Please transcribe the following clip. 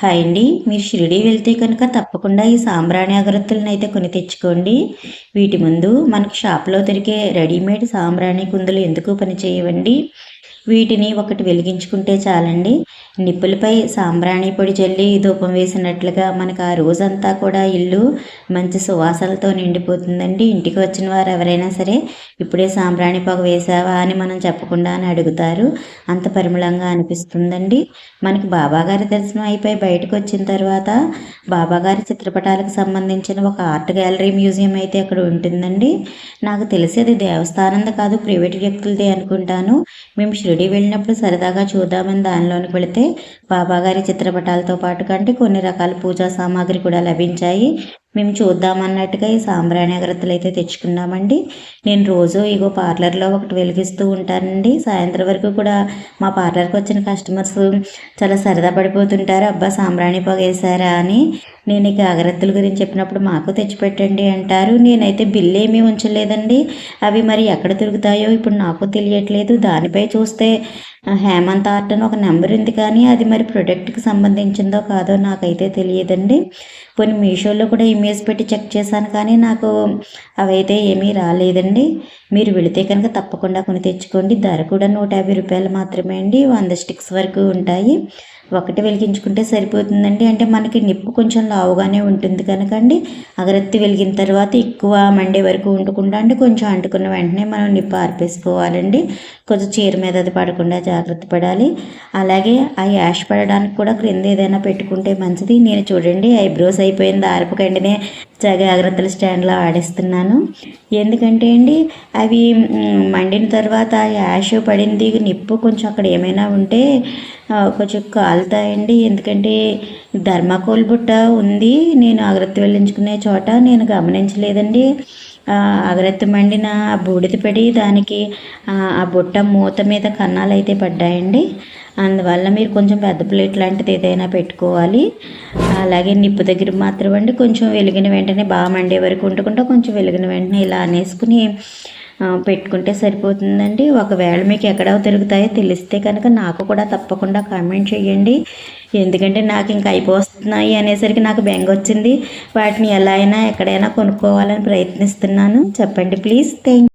Hi అండి. మీరు షిరిడీ వెళ్తే కనుక తప్పకుండా ఈ సాంబ్రాణి అగరత్తులను అయితే కొని తెచ్చుకోండి. వీటి ముందు మనకు షాప్లో దొరికే రెడీమేడ్ సాంబ్రాణి కుందులు ఎందుకు పనిచేయవండి. వీటిని ఒకటి వెలిగించుకుంటే చాలండి, నిప్పులపై సాంబ్రాణి పొడి చల్లి ధూపం వేసినట్లుగా మనకు ఆ రోజంతా కూడా ఇల్లు మంచి సువాసనలతో నిండిపోతుందండి. ఇంటికి వచ్చిన వారు ఎవరైనా సరే ఇప్పుడే సాంబ్రాణి పొగ వేసావా అని మనం చెప్పకుండా అని అడుగుతారు. అంత పరిమళంగా అనిపిస్తుందండి. మనకి బాబాగారి దర్శనం అయిపోయి బయటకు వచ్చిన తర్వాత బాబాగారి చిత్రపటాలకు సంబంధించిన ఒక ఆర్ట్ గ్యాలరీ మ్యూజియం అయితే అక్కడ ఉంటుందండి. నాకు తెలిసి అది దేవస్థానంది కాదు, ప్రైవేట్ వ్యక్తులదే అనుకుంటాను. మేము షిరిడి వెళ్ళినప్పుడు సరదాగా చూద్దామని దానిలోనికి వెళితే బాబాగారి చిత్రపటాలతో పాటు కంటే కొన్ని రకాల పూజా సామాగ్రి కూడా లభించాయి. మేము చూద్దామన్నట్టుగా ఈ సాంబ్రాణి అగరత్తులు అయితే తెచ్చుకున్నామండి. నేను రోజు ఇగో పార్లర్లో ఒకటి వెలిగిస్తూ ఉంటానండి. సాయంత్రం వరకు కూడా మా పార్లర్కి వచ్చిన కస్టమర్స్ చాలా సరదా పడిపోతుంటారు, అబ్బా సాంబ్రాణి పొగ వేసారా అని. నేను ఇక అగరత్తుల గురించి చెప్పినప్పుడు మాకు తెచ్చిపెట్టండి అంటారు. నేనైతే బిల్లు ఏమీ ఉంచలేదండి. అవి మరి ఎక్కడ తిరుగుతాయో ఇప్పుడు నాకు తెలియట్లేదు. దానిపై చూస్తే హేమంత్ ఆర్ట్ అని ఒక నెంబర్ ఉంది, కానీ అది మరి ప్రొడక్ట్కి సంబంధించిందో కాదో నాకైతే తెలియదండి. కొన్ని మీషోలో కూడా ఇమేజ్ పెట్టి చెక్ చేశాను, కానీ నాకు అవైతే ఏమీ రాలేదండి. మీరు వెళితే కనుక తప్పకుండా కొని తెచ్చుకోండి. ధర కూడా 150 రూపాయలు మాత్రమే అండి. 100 స్టిక్స్ వరకు ఉంటాయి. ఒకటి వెలిగించుకుంటే సరిపోతుందండి. అంటే మనకి నిప్పు కొంచెం లావుగానే ఉంటుంది కనుకండి, అగరత్తి వెలిగిన తర్వాత ఎక్కువ మండే వరకు ఉండకుండా అండి, కొంచెం అంటుకున్న వెంటనే మనం నిప్పు ఆర్పేసుకోవాలండి. కొంచెం చీర మీద అది పడకుండా జాగ్రత్త పడాలి. అలాగే ఆ యాష్ పడడానికి కూడా క్రింద ఏదైనా పెట్టుకుంటే మంచిది. నేను చూడండి ఐబ్రోస్ అయిపోయింది, ఆర్పకండినే జాగ్రత్తల స్టాండ్లో ఆడేస్తున్నాను. ఎందుకంటే అండి అవి మండిన తర్వాత యాష్ పడింది, నిప్పు కొంచెం అక్కడ ఏమైనా ఉంటే కొంచెం కాలుతాయండి. ఎందుకంటే ధర్మాకోల్ బుట్ట ఉంది నేను అగరత్తి వెలిగించుకునే చోట, నేను గమనించలేదండి. అగరత్తి మండిన బూడిద పడి దానికి ఆ బుట్ట మూత మీద కన్నాలు అయితే పడ్డాయండి. అందువల్ల మీరు కొంచెం పెద్ద ప్లేట్ లాంటిది ఏదైనా పెట్టుకోవాలి. అలాగే నిప్పు దగ్గర మాత్రం అండి కొంచెం వెలిగిన వెంటనే బాగా మండే వరకు ఉండకుండా కొంచెం వెలిగిన వెంటనే ఇలా అనేసుకుని పెట్టుకుంటే సరిపోతుందండి. ఒకవేళ మీకు ఎక్కడ తిరుగుతాయో తెలిస్తే కనుక నాకు కూడా తప్పకుండా కామెంట్ చేయండి. ఎందుకంటే నాకు ఇంకా అయిపోతున్నాయి అనేసరికి నాకు బెంగ వచ్చింది. వాటిని ఎలా అయినా ఎక్కడైనా కొనుక్కోవాలని ప్రయత్నిస్తున్నాను. చెప్పండి ప్లీజ్. థ్యాంక్